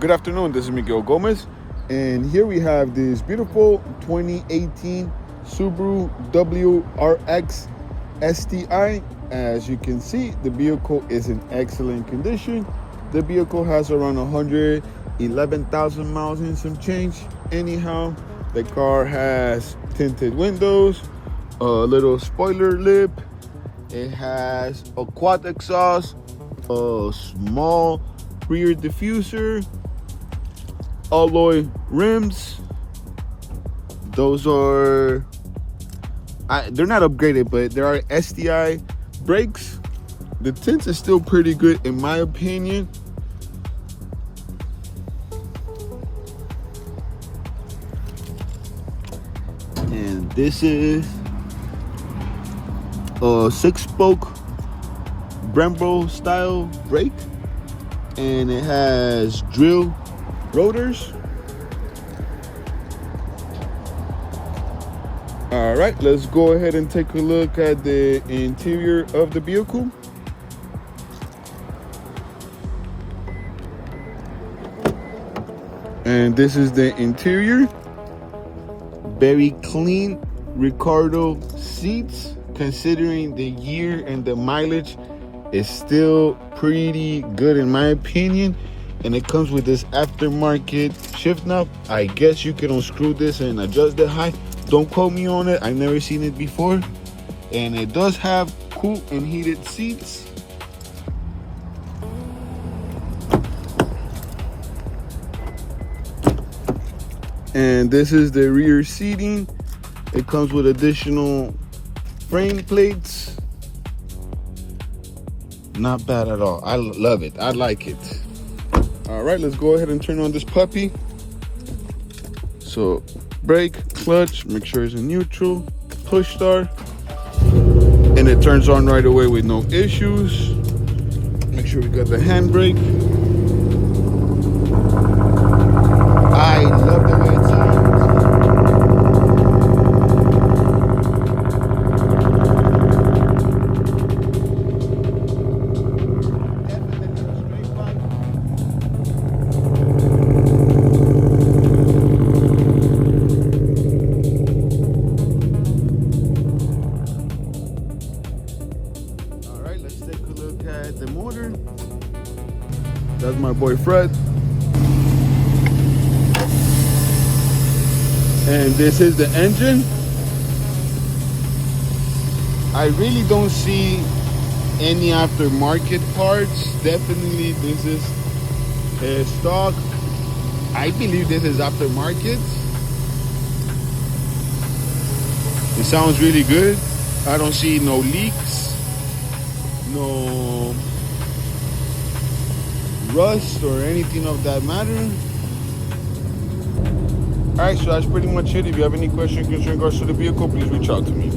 Good afternoon, this is Miguel Gomez, and here we have this beautiful 2018 Subaru WRX STI. As you can see, the vehicle is in excellent condition. The vehicle has around 111,000 miles and some change. Anyhow, the car has tinted windows, a little spoiler lip. It has a quad exhaust, a small rear diffuser, alloy rims. Those are, they're not upgraded, but there are STI brakes. The tint is still pretty good in my opinion. And this is a 6-spoke Brembo style brake, and it has drill rotors. All right, let's go ahead and take a look at the interior of the vehicle. And this is the interior. Very clean Ricardo seats, considering the year and the mileage is still pretty good in my opinion. And it comes with this aftermarket shift knob. I guess you can unscrew this and adjust the height. Don't quote me on it, I've never seen it before. And it does have cool and heated seats. And this is the rear seating. It comes with additional frame plates. Not bad at all. I love it. I like it. All right, let's go ahead and turn on this puppy. So brake, clutch, make sure it's in neutral, push start, and it turns on right away with no issues. Make sure we got the handbrake. I love the way it sounds. Let's take a look at the motor. That's my boy Fred. And this is the engine. I really don't see any aftermarket parts. Definitely this is stock. I believe this is aftermarket. It sounds really good. I don't see no leaks, no rust or anything of that matter. All right, so that's pretty much it. If you have any questions in regards to the vehicle, please reach out to me.